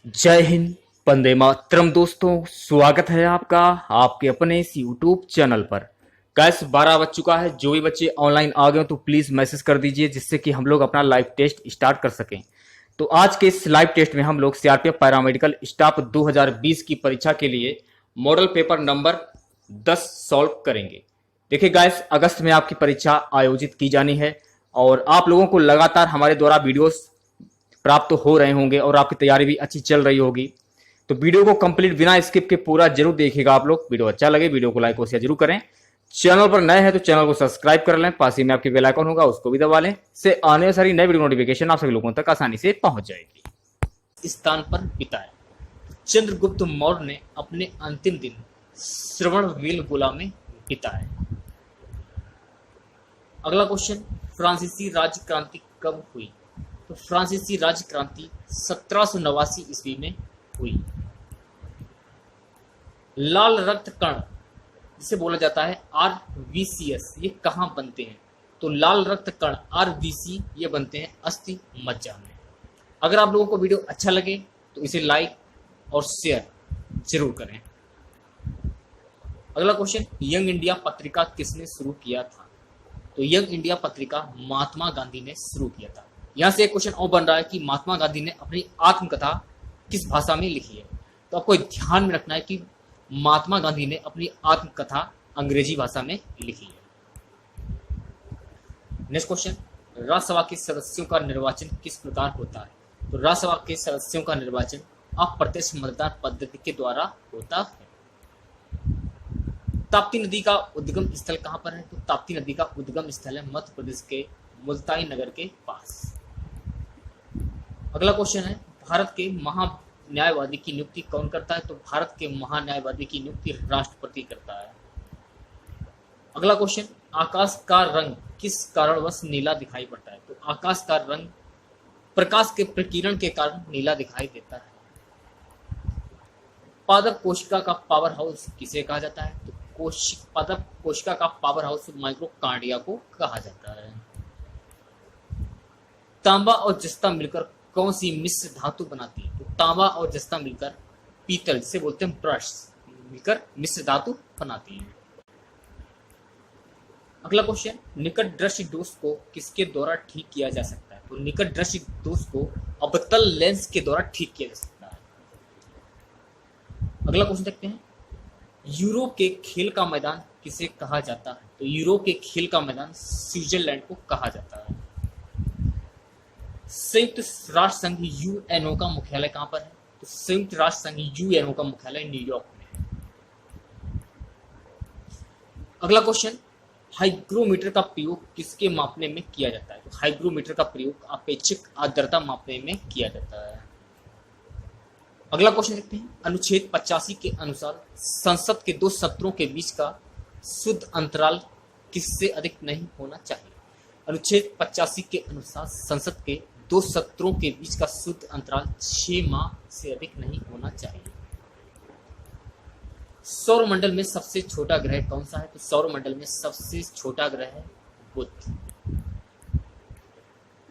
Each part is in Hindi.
जय हिंद। वंदे मातरम। दोस्तों, स्वागत है आपका आपके अपने इस यूट्यूब चैनल पर। गैस 12 बज चुका है। जो भी बच्चे ऑनलाइन आ गए तो प्लीज मैसेज कर दीजिए, जिससे कि हम लोग अपना लाइव टेस्ट स्टार्ट कर सकें। तो आज के इस लाइव टेस्ट में हम लोग सीआरपीएफ पैरामेडिकल स्टाफ 2020 की परीक्षा के लिए मॉडल पेपर नंबर 10 सॉल्व करेंगे। देखिए गैस, अगस्त में आपकी परीक्षा आयोजित की जानी है और आप लोगों को लगातार हमारे द्वारा वीडियोस प्राप्त हो रहे होंगे और आपकी तैयारी भी अच्छी चल रही होगी। तो वीडियो को कंप्लीट बिना स्किप के पूरा जरूर देखिएगा। आप लोग वीडियो अच्छा लगे वीडियो को लाइक और शेयर जरूर करें। चैनल पर नए हैं तो चैनल को सब्सक्राइब कर लें, पास ही में आपके बेल आइकन होगा उसको भी दबा लें, से आने वाली सारी नई वीडियो नोटिफिकेशन आप सभी लोगों तक आसानी से पहुंच जाएगी। इस स्थान पर बिताए चंद्रगुप्त मौर्य ने अपने अंतिम दिन श्रवणबेलगोला में बिताए। अगला क्वेश्चन, फ्रांसीसी राज्य क्रांति कब हुई? तो फ्रांसीसी राज्य क्रांति 1789 ईस्वी में हुई। लाल रक्त कण जिसे बोला जाता है आरबीसीएस, ये कहाँ बनते हैं? तो लाल रक्त कण आरबीसी ये बनते हैं अस्थि मज्जा में। अगर आप लोगों को वीडियो अच्छा लगे तो इसे लाइक और शेयर जरूर करें। अगला क्वेश्चन, यंग इंडिया पत्रिका किसने शुरू किया था? तो यंग इंडिया पत्रिका महात्मा गांधी ने शुरू किया था। यहां से एक क्वेश्चन और बन रहा है कि महात्मा गांधी ने अपनी आत्मकथा किस भाषा में लिखी है? तो आपको ध्यान में रखना है कि महात्मा गांधी ने अपनी आत्मकथा अंग्रेजी भाषा में लिखी है। नेक्स्ट क्वेश्चन, राज्यसभा के सदस्यों का निर्वाचन किस प्रकार होता है? तो राज्यसभा के सदस्यों का निर्वाचन अप्रत्यक्ष मतदान पद्धति के द्वारा होता है। ताप्ती नदी का उद्गम स्थल कहां पर है? तो ताप्ती नदी का उद्गम स्थल है मध्य प्रदेश के मुल्ताई नगर के पास। अगला क्वेश्चन है, भारत के महान्यायवादी की नियुक्ति कौन करता है? तो भारत के महान्यायवादी की नियुक्ति राष्ट्रपति करता है। अगला क्वेश्चन, आकाश का रंग किस कारणवश नीला दिखाई पड़ता है? तो आकाश का रंग प्रकाश के प्रकीर्णन के कारण नीला दिखाई देता है। पादप कोशिका का पावर हाउस किसे कहा जाता है? तो पादप कोशिका का पावर हाउस माइक्रोकार्डिया को कहा जाता है। तांबा और जस्ता मिलकर कौन सी मिश्र धातु बनाती है? तो तांबा और जस्ता मिलकर पीतल जिसे बोलते हैं ब्रश मिलकर मिश्र धातु बनाती है। अगला क्वेश्चन, निकट दृष्टि दोष को किसके द्वारा ठीक किया जा सकता है? तो निकट दृष्टि दोष को अवतल लेंस के द्वारा ठीक किया जा सकता है। अगला क्वेश्चन देखते हैं, यूरो के खेल का मैदान किसे कहा जाता है? तो यूरो के खेल का मैदान स्विट्जरलैंड को कहा जाता है। संयुक्त राष्ट्र संघ यूएनओ का मुख्यालय कहां पर है? तो संयुक्त राष्ट्र संघ यूएनओ का मुख्यालय न्यूयॉर्क में है। अगला क्वेश्चन, हाइग्रोमीटर का प्रयोग किसके मापने में किया जाता है? तो हाइग्रोमीटर का प्रयोग अपेक्षिक आर्द्रता मापने में किया जाता है। अगला क्वेश्चन देखते हैं, अनुच्छेद 85 के अनुसार संसद के दो सत्रों के बीच का शुद्ध अंतराल किससे अधिक नहीं होना चाहिए? अनुच्छेद 85 के अनुसार संसद के दो सत्रों के बीच का शुद्ध अंतराल 6 माह से अधिक नहीं होना चाहिए। सौरमंडल में सबसे छोटा ग्रह कौन सा है? तो सौरमंडल में सबसे छोटा ग्रह है बुध।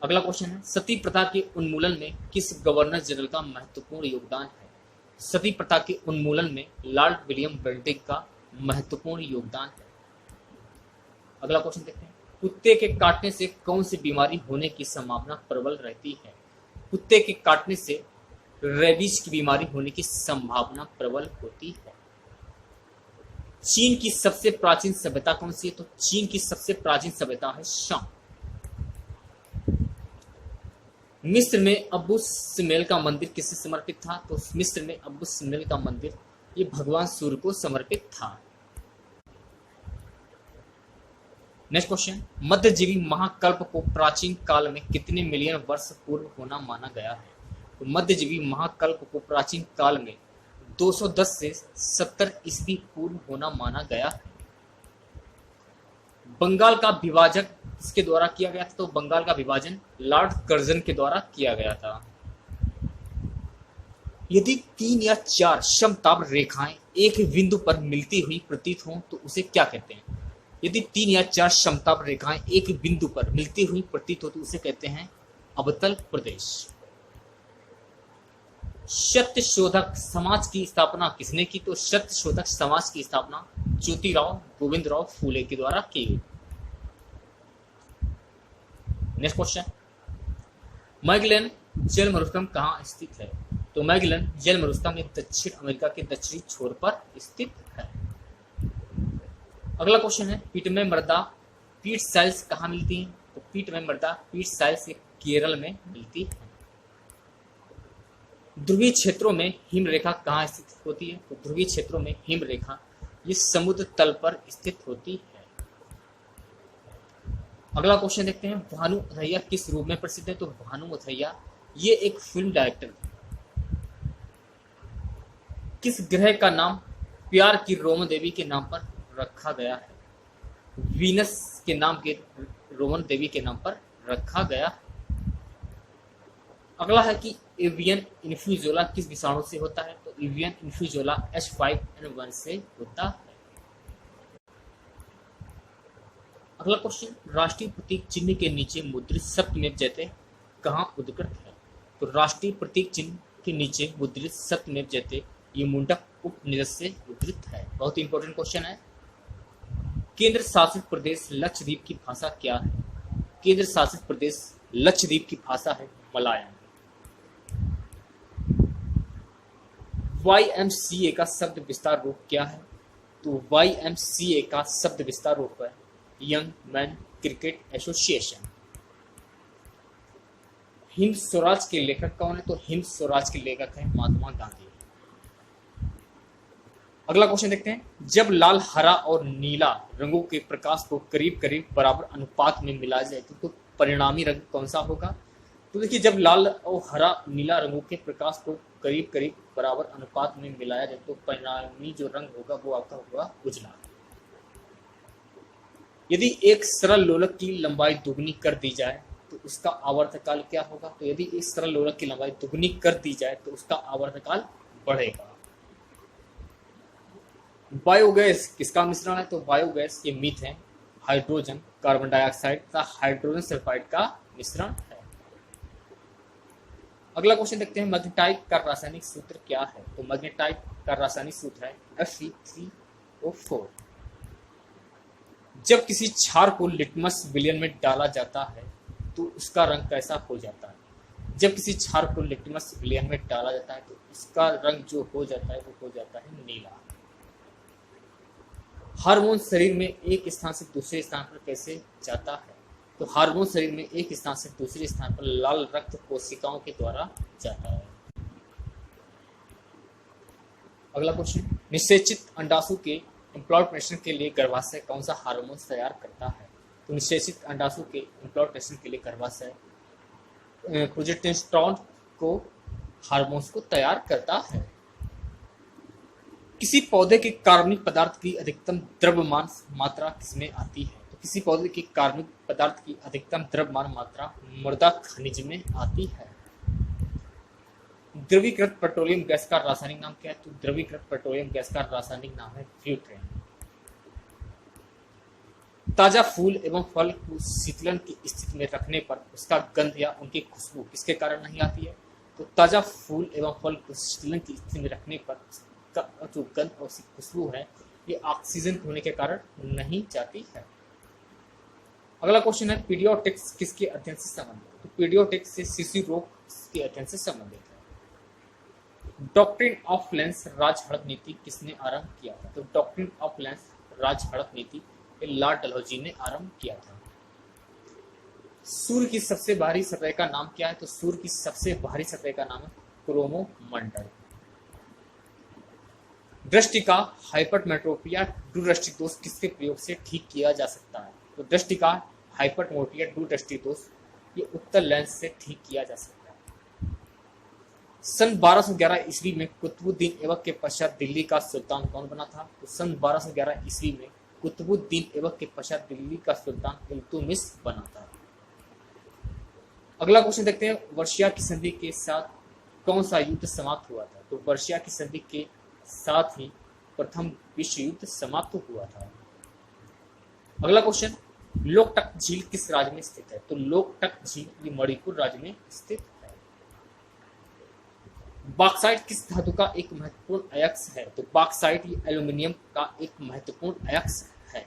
अगला क्वेश्चन है, सती प्रथा के उन्मूलन में किस गवर्नर जनरल का महत्वपूर्ण योगदान है? सती प्रथा के उन्मूलन में लॉर्ड विलियम बेंटिक का महत्वपूर्ण योगदान है। अगला क्वेश्चन देखते हैं, कुत्ते के काटने से कौन सी बीमारी होने की संभावना प्रबल रहती है? कुत्ते के काटने से रेबीज की बीमारी होने की संभावना प्रबल होती है। चीन की सबसे प्राचीन सभ्यता कौन सी है? तो चीन की सबसे प्राचीन सभ्यता है शाम। मिस्र में अबू सिम्बेल का मंदिर किससे समर्पित था? तो मिस्र में अबू सिम्बेल का मंदिर ये भगवान सूर्य को समर्पित था। नेक्स्ट क्वेश्चन, मध्यजीवी महाकल्प को प्राचीन काल में कितने मिलियन वर्ष पूर्व होना माना गया है? तो मध्यजीवी महाकल्प को प्राचीन काल में 210 से 70 ईस्वी पूर्व होना माना गया है। बंगाल का विभाजन किसके द्वारा किया गया था? तो बंगाल का विभाजन लॉर्ड कर्जन के द्वारा किया गया था। यदि 3 या 4 समताप रेखाएं एक बिंदु पर मिलती हुई प्रतीत हों तो उसे क्या कहते हैं? यदि 3 या 4 समताप रेखाएं एक बिंदु पर मिलती हुई प्रतीत हो तो उसे कहते हैं अवतल प्रदेश। सत्यशोधक समाज की स्थापना किसने की? तो सत्यशोधक समाज की स्थापना ज्योतिराव गोविंदराव फूले के द्वारा की गई। नेक्स्ट क्वेश्चन, मैगेलन जल मरुस्थल कहाँ स्थित है? तो मैगेलन जल मरुस्थल एक दक्षिण अमेरिका के दक्षिणी छोर पर स्थित है। अगला क्वेश्चन है, पीटमय मृदा पीट साइल्स कहाँ मिलती है? तो पीटमय मृदा पीट साइल्स केरल में मिलती है। ध्रुवीय क्षेत्रों में हिम रेखा कहाँ स्थित होती है? तो ध्रुवीय क्षेत्रों में हिम रेखा ये समुद्र तल पर स्थित होती है। अगला क्वेश्चन देखते हैं, भानु अथैया किस रूप में प्रसिद्ध है? तो भानु अथैया ये एक फिल्म डायरेक्टर है। किस ग्रह का नाम प्यार की रोमन देवी के नाम पर रखा गया है? वीनस के नाम के रोमन देवी के नाम पर रखा गया। अगला है कि एवियन इन्फ्लुएंजा किस विषाणु से होता है? तो एवियन इन्फ्लुएंजा H5N1 से होता है। अगला क्वेश्चन, राष्ट्रीय प्रतीक चिन्ह के नीचे मुद्रित सत्यमेव जयते कहाँ उद्धृत है? तो राष्ट्रीय प्रतीक चिन्ह के नीचे मुद्रित सत्यमेव जयते ये मुंडक उपनिषद से उद्धृत है। बहुत ही इंपॉर्टेंट क्वेश्चन है। केंद्र शासित प्रदेश लक्षद्वीप की भाषा क्या है? केंद्र शासित प्रदेश लक्षद्वीप की भाषा है मलयालम। YMCA का शब्द विस्तार रूप क्या है? तो YMCA का शब्द विस्तार रूप है young man cricket association. Hind Swaraj के लेखक कौन है? तो हिंद स्वराज के लेखक है महात्मा गांधी। अगला क्वेश्चन देखते हैं, जब लाल हरा और नीला रंगों के प्रकाश को करीब करीब बराबर अनुपात में मिलाया जाए तो परिणामी रंग कौन सा होगा? तो देखिए, जब लाल और हरा नीला रंगों के प्रकाश को करीब करीब बराबर अनुपात में मिलाया जाए तो परिणामी जो रंग होगा वो आपका होगा उजला। यदि एक सरल लोलक की लंबाई दुगनी कर दी जाए तो उसका आवर्तकाल क्या होगा? तो यदि एक सरल लोलक की लंबाई दुगनी कर दी जाए तो उसका आवर्तकाल बढ़ेगा। बायोगैस किसका मिश्रण है? तो बायोगैस ये मीथेन, हाइड्रोजन, कार्बन डाइऑक्साइड तथा हाइड्रोजन सल्फाइड का मिश्रण है। अगला क्वेश्चन देखते हैं, मैग्नेटाइट का रासायनिक सूत्र क्या है? तो मैग्नेटाइट का रासायनिक सूत्र है Fe3O4। जब किसी क्षार को लिटमस विलयन में डाला जाता है तो उसका रंग कैसा हो जाता है? जब किसी क्षार को लिटमस विलयन में डाला जाता है तो उसका रंग जो हो जाता है वो हो जाता है नीला। हार्मोन शरीर में एक स्थान से दूसरे स्थान पर कैसे जाता है? तो हार्मोन शरीर में एक स्थान से दूसरे स्थान पर लाल रक्त कोशिकाओं के द्वारा जाता है। अगला क्वेश्चन, निषेचित अंडाशु के इम्प्लांटेशन के लिए गर्भाशय कौन सा हार्मोन तैयार करता है? तो निषेचित अंडाशु के इम्प्लांटेशन के लिए गर्भाशय प्रोजेस्टेरोन को हार्मोन्स को तैयार करता है। किसी पौधे के कार्बनिक पदार्थ की अधिकतम द्रव्यमान मात्रा किसमें आती है? तो किसी पौधे के कार्बनिक पदार्थ की अधिकतम द्रव्यमान मात्रा मृदा खनिज में आती है। द्रवीकृत पेट्रोलियम गैस का रासायनिक नाम क्या है? तो द्रवीकृत पेट्रोलियम गैस का रासायनिक नाम है ब्यूटेन। ताजा फूल एवं फल को शीतलन की स्थिति में रखने पर उसका गंध या उनकी खुशबू किसके कारण नहीं आती है? तो ताजा फूल एवं फल को शीतलन की स्थिति में रखने पर उसका जो गंध और खुशबू है ये ऑक्सीजन होने के कारण नहीं जाती है। अगला क्वेश्चन है, पीडियाट्रिक्स किसके अध्ययन से संबंधित है? तो पीडियाट्रिक्स से शिशु रोग के अध्ययन से संबंधित है। डॉक्ट्रिन ऑफ लेंस राज हड़प नीति किसने आरंभ किया था? तो डॉक्ट्रिन ऑफ लेंस राज हड़प नीति लॉर्ड डलहौजी ने आरंभ किया था। सूर्य की सबसे बाहरी सतह का नाम क्या है? तो सूर्य की सबसे बाहरी सतह का नाम है क्रोमोमंडल। दृष्टि का हाइपरमेट्रोपिया दूरदृष्टि दोष किसके प्रयोग से ठीक किया जा सकता है? तो दृष्टि का हाइपरमेट्रोपिया दूरदृष्टि दोष ये उत्तर लेंस से ठीक किया जा सकता है। सन 1211 ईस्वी में कुतुबुद्दीन ऐबक के पश्चात दिल्ली का सुल्तान कौन बना था? तो सन 1211 ईस्वी में कुतुबुद्दीन ऐबक के पश्चात दिल्ली का सुल्तान इल्तुतमिश बना था। अगला क्वेश्चन देखते हैं, वर्षिया की संधि के साथ कौन सा युद्ध समाप्त हुआ था? तो वर्षिया की संधि के साथ ही प्रथम विश्व युद्ध समाप्त हुआ था। अगला क्वेश्चन, लोकटक झील किस राज्य में स्थित है? तो लोकटक झील ये मणिपुर राज्य में स्थित है। बॉक्साइट किस धातु का एक महत्वपूर्ण अयस्क है? तो बॉक्साइट ये एल्यूमिनियम का एक महत्वपूर्ण अयस्क है।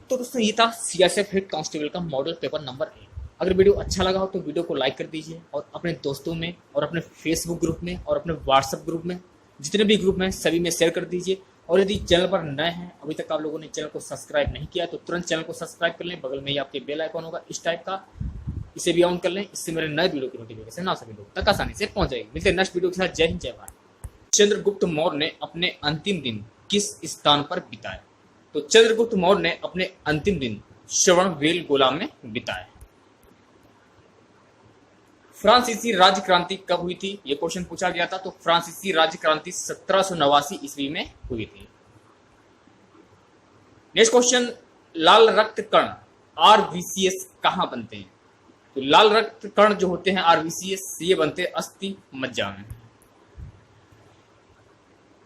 तो दोस्तों ये था सीएसएफ हेड कांस्टेबल का मॉडल पेपर नंबर 1। अगर वीडियो अच्छा लगा हो तो वीडियो को लाइक कर दीजिए और अपने दोस्तों में और अपने फेसबुक ग्रुप में और अपने व्हाट्सएप ग्रुप में, जितने भी ग्रुप में सभी में शेयर कर दीजिए। और यदि चैनल पर नए हैं, अभी तक आप लोगों ने चैनल को सब्सक्राइब नहीं किया तो तुरंत चैनल को सब्सक्राइब कर लें। बगल में ही आपके बेल आइकॉन होगा इस टाइप का, इसे भी ऑन कर लें। इससे मेरे नए वीडियो की नोटिफिकेशन ना सभी लोग तक आसानी से पहुंच जाएगी। मिलते हैं नेक्स्ट वीडियो के साथ। जय हिंद, जय भारत। चंद्रगुप्त मौर्य ने अपने अंतिम दिन किस स्थान पर बिताए? तो चंद्रगुप्त मौर्य ने अपने अंतिम दिन श्रवणबेलगोला में बिताए। फ्रांसीसी राज्य क्रांति कब हुई थी? ये क्वेश्चन पूछा गया था। तो फ्रांसीसी राज्य क्रांति 1789 ईस्वी में हुई थी। नेक्स्ट क्वेश्चन, लाल रक्त कण आरबीसीएस कहां बनते हैं? तो लाल रक्त कण जो होते हैं आरबीसीएस, ये बनते हैं अस्थि मज्जा में।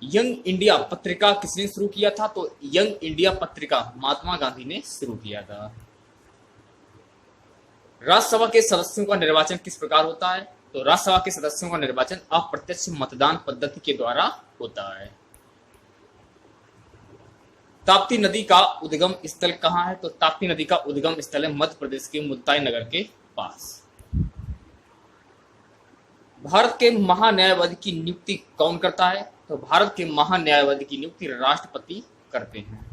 यंग इंडिया पत्रिका किसने शुरू किया था? तो यंग इंडिया पत्रिका महात्मा गांधी ने शुरू किया था। राज्यसभा के सदस्यों का निर्वाचन किस प्रकार होता है? तो राज्यसभा के सदस्यों का निर्वाचन अप्रत्यक्ष मतदान पद्धति के द्वारा होता है। ताप्ती नदी का उद्गम स्थल कहां है? तो ताप्ती नदी का उद्गम स्थल है मध्य प्रदेश के मुल्ताई नगर के पास। भारत के महान्यायवादी की नियुक्ति कौन करता है? तो भारत के महान्यायवादी की नियुक्ति राष्ट्रपति करते हैं।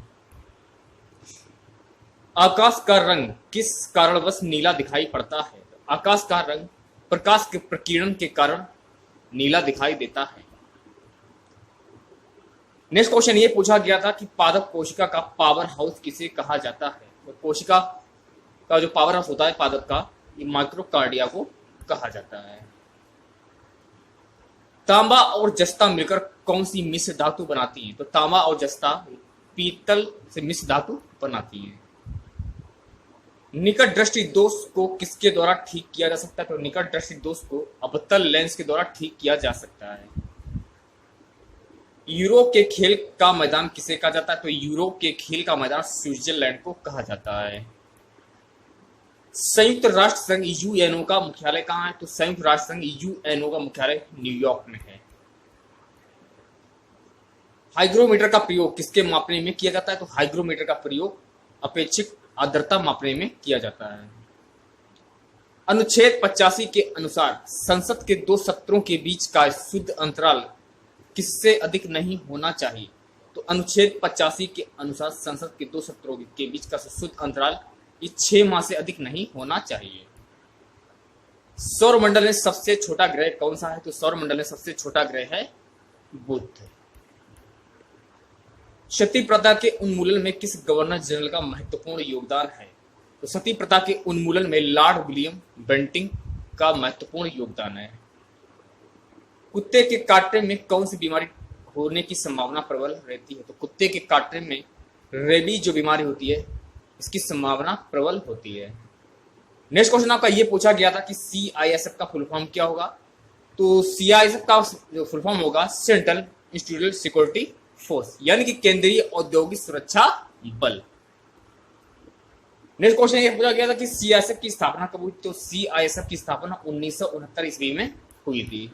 आकाश का रंग किस कारणवश नीला दिखाई पड़ता है? आकाश का रंग प्रकाश के प्रकीर्णन के कारण नीला दिखाई देता है। नेक्स्ट क्वेश्चन ये पूछा गया था कि पादप कोशिका का पावर हाउस किसे कहा जाता है? तो कोशिका का जो पावर हाउस होता है पादप का, ये माइक्रोकार्डिया को कहा जाता है। तांबा और जस्ता मिलकर कौन सी मिश्र धातु बनाती है? तो तांबा और जस्ता पीतल से मिश्र धातु बनाती है। निकट दृष्टि दोष को किसके द्वारा ठीक किया जा सकता है? तो निकट दृष्टि दोष को अवतल लेंस के द्वारा ठीक किया जा सकता है। यूरोप के खेल का मैदान किसे कहा जाता है? तो यूरोप के खेल का मैदान स्विट्जरलैंड को कहा जाता है। संयुक्त राष्ट्र संघ यूएनओ का मुख्यालय कहाँ है? तो संयुक्त राष्ट्र संघ यूएनओ का मुख्यालय न्यूयॉर्क में है। हाइग्रोमीटर का प्रयोग किसके मापने में किया जाता है? तो हाइग्रोमीटर का प्रयोग अपेक्षित आर्द्रता मापने में किया जाता है। अनुच्छेद 85 के अनुसार संसद के दो सत्रों के बीच का शुद्ध अंतराल किससे अधिक नहीं होना चाहिए? तो अनुच्छेद 85 के अनुसार संसद के दो सत्रों के बीच का शुद्ध अंतराल ये 6 माह से अधिक नहीं होना चाहिए। सौरमंडल में सबसे छोटा ग्रह कौन सा है? तो सौरमंडल में सबसे छोटा ग्रह है बुध। सती प्रथा के उन्मूलन में किस गवर्नर जनरल का महत्वपूर्ण योगदान है? तो सती प्रथा के उन्मूलन में लॉर्ड विलियम बेंटिंग का महत्वपूर्ण योगदान है। कुत्ते के काटने में कौन सी बीमारी होने की संभावना प्रबल रहती है? तो कुत्ते के काटने में रेबीज जो बीमारी होती है इसकी संभावना प्रबल होती है। नेक्स्ट क्वेश्चन आपका ये पूछा गया था कि सीआईएसएफ का फुल फॉर्म क्या होगा? तो सीआईएसएफ का जो फुल फॉर्म होगा सेंट्रल इंस्टीट्यूशनल सिक्योरिटी फोर्स, यानी कि केंद्रीय औद्योगिक सुरक्षा बल। नेक्स्ट क्वेश्चन ये पूछा गया था कि सीआईएसएफ की स्थापना कब हुई? तो सीआईएसएफ की स्थापना 1969 ईस्वी में हुई थी।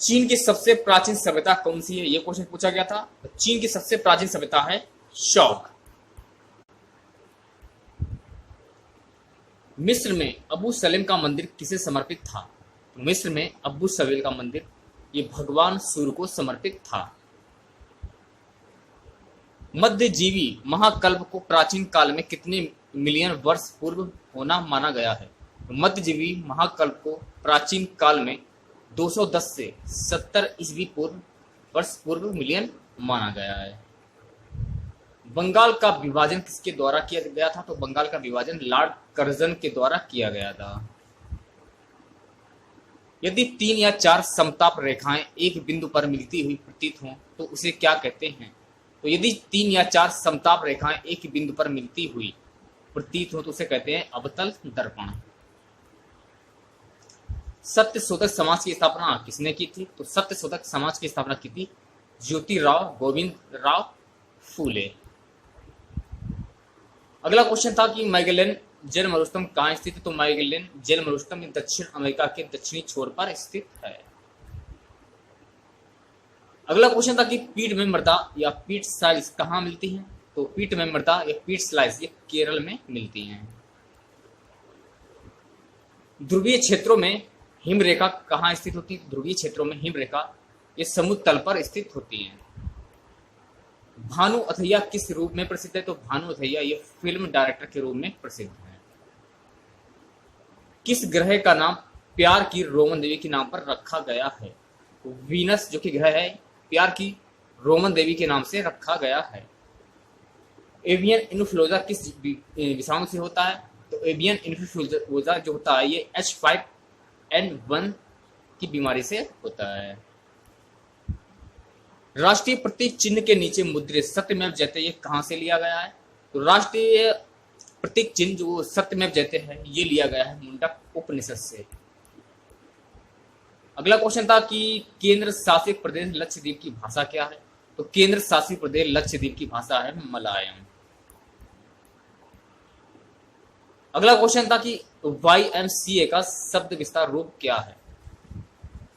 चीन की सबसे प्राचीन सभ्यता कौन सी है? यह क्वेश्चन पूछा गया था। चीन की सबसे प्राचीन सभ्यता है शौक। मिस्र में अबू सलेम का मंदिर किसे समर्पित था? तो मिस्र में अबू सलेम का मंदिर ये भगवान सूर्य को समर्पित था। मध्यजीवी महाकल्प को प्राचीन काल में कितने मिलियन वर्ष पूर्व होना माना गया है? तो मध्यजीवी महाकल्प को प्राचीन काल में 210 से 70 ईस्वी वर्ष पूर्व मिलियन माना गया है। बंगाल का विभाजन किसके द्वारा किया गया था? तो बंगाल का विभाजन लॉर्ड कर्जन के द्वारा किया गया था। यदि 3 या 4 समताप रेखाएं एक बिंदु पर मिलती हुई प्रतीत हों तो उसे क्या कहते हैं? तो यदि 3 या 4 समताप रेखाएं एक बिंदु पर मिलती हुई प्रतीत हो तो उसे कहते हैं अवतल दर्पण। सत्यशोधक समाज की स्थापना किसने की थी? तो सत्यशोधक समाज की स्थापना की थी ज्योतिराव गोविंद राव फूले। अगला क्वेश्चन था कि मैगेलन जल मरुस्थल कहाँ स्थित है? तो मैगेलन जल मरुस्थल दक्षिण अमेरिका के दक्षिणी छोर पर स्थित है। अगला क्वेश्चन था कि पीठ में मृदा या पीठ स्लाइस कहाँ मिलती है? तो पीठ में मृदा या पीठ स्लाइस ये केरल में मिलती हैं। ध्रुवीय क्षेत्रों में हिमरेखा कहाँ स्थित होती है? ध्रुवीय क्षेत्रों में हिमरेखा ये समुद्र तल पर स्थित होती है। भानु अथैया किस रूप में प्रसिद्ध है? तो भानु अथैया ये फिल्म डायरेक्टर के रूप में प्रसिद्ध है। किस ग्रह का नाम प्यार की रोमन देवी के नाम पर रखा गया है? तो वीनस जो कि ग्रह है प्यार की रोमन देवी के नाम से रखा गया है। एवियन इन्फ्लुएंजा किस विषाणु से होता है? तो एवियन इन्फ्लुएंजा जो होता है ये H5N1 की बीमारी से होता है। राष्ट्रीय प्रतीक चिन्ह के नीचे मुद्रित सत्यमेव जयते ये कहां से लिया गया है? तो राष्ट्रीय प्रतीक चिन्ह जो सत्यमेव जयते है ये लिया गया है मुंडक उपनिषद से। अगला क्वेश्चन था कि केंद्र शासित प्रदेश लक्षद्वीप की भाषा क्या है? तो केंद्र शासित प्रदेश लक्षद्वीप की भाषा है मलयालम। अगला क्वेश्चन था कि YMCA का शब्द विस्तार रूप क्या है?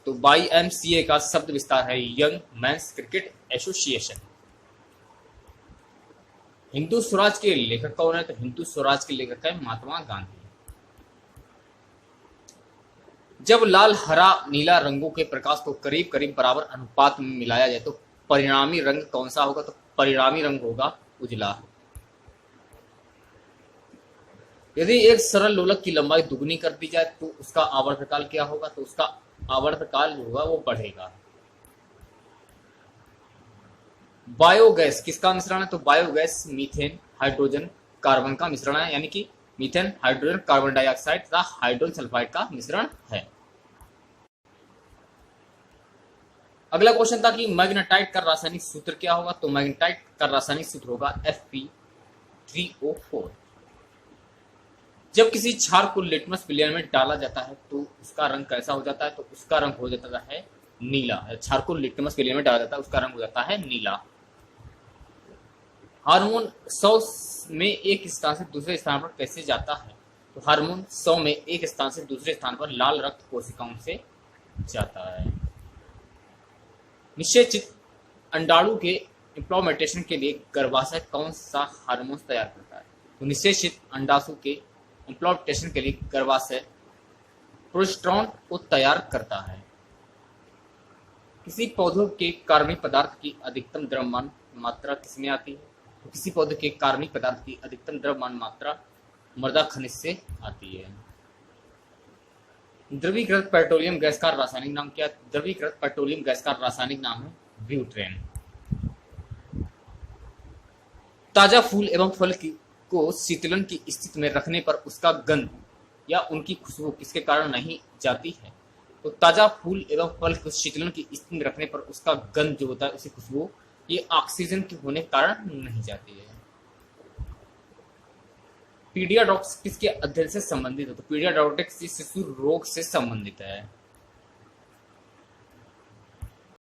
तो YMCA का शब्द विस्तार है young men's cricket association. Hindu Swaraj के लेखक कौन है? तो हिंदू स्वराज के लेखक है महात्मा गांधी। जब लाल हरा नीला रंगों के प्रकाश को करीब करीब बराबर अनुपात में मिलाया जाए तो परिणामी रंग कौन सा होगा? तो परिणामी रंग होगा उजला। यदि एक सरल लोलक की लंबाई दुगनी कर दी जाए तो उसका आवर्तकाल क्या होगा? तो उसका आवर्तकाल जो होगा वो बढ़ेगा। बायोगैस किसका मिश्रण है? तो बायोगैस मीथेन हाइड्रोजन कार्बन का मिश्रण है, यानी कि मीथेन हाइड्रोजन कार्बन डाइऑक्साइड तथा हाइड्रोजन सल्फाइड का मिश्रण है। अगला क्वेश्चन था कि मैग्नेटाइट का रासायनिक सूत्र क्या होगा? तो मैग्नेटाइट का रासायनिक सूत्र होगा Fe3O4। जब किसी क्षार को लिटमस पिलियन में डाला जाता है तो उसका रंग कैसा हो जाता है? तो उसका रंग हो जाता है नीला। क्षार को लिटमस पिलियन में डाला जाता है उसका रंग हो जाता है नीला। हार्मोन 100 में एक स्थान से दूसरे स्थान पर कैसे जाता है? तो हार्मोन 100 में एक स्थान से दूसरे स्थान पर लाल रक्त कोशिकाओं से जाता है। निषेचित अंडाणु के इम्प्लांटेशन के लिए गर्भाशय कौन सा हार्मोन तैयार करता है? तो निषेचित अंडाशु के इम्प्लांटेशन के लिए गर्भाशय प्रोजेस्टेरोन को तैयार करता है। किसी पौधों के कार्बनिक पदार्थ की अधिकतम द्रव्यमान मात्रा किसमें आती है? तो किसी पौधे के कार्बनिक पदार्थ की अधिकतम द्रव्यमान मात्रा मृदा खनिज से आती है। द्रवीकृत पेट्रोलियम गैस का रासायनिक नाम क्या है? द्रवीकृत पेट्रोलियम गैस का रासायनिक नाम है ब्यूटेन। ताजा फूल एवं फल को शीतलन की स्थिति में रखने पर उसका गंध या उनकी खुशबू किसके कारण नहीं जाती है? तो ताजा फूल एवं फल को शीतलन की स्थिति में रखने पर उसका गंध जो होता है उसकी खुशबू ये ऑक्सीजन के होने के कारण नहीं जाती है। पीडियाट्रिक्स किसके अध्ययन से संबंधित है? तो पीडियाट्रिक्स शिशु रोग से संबंधित है।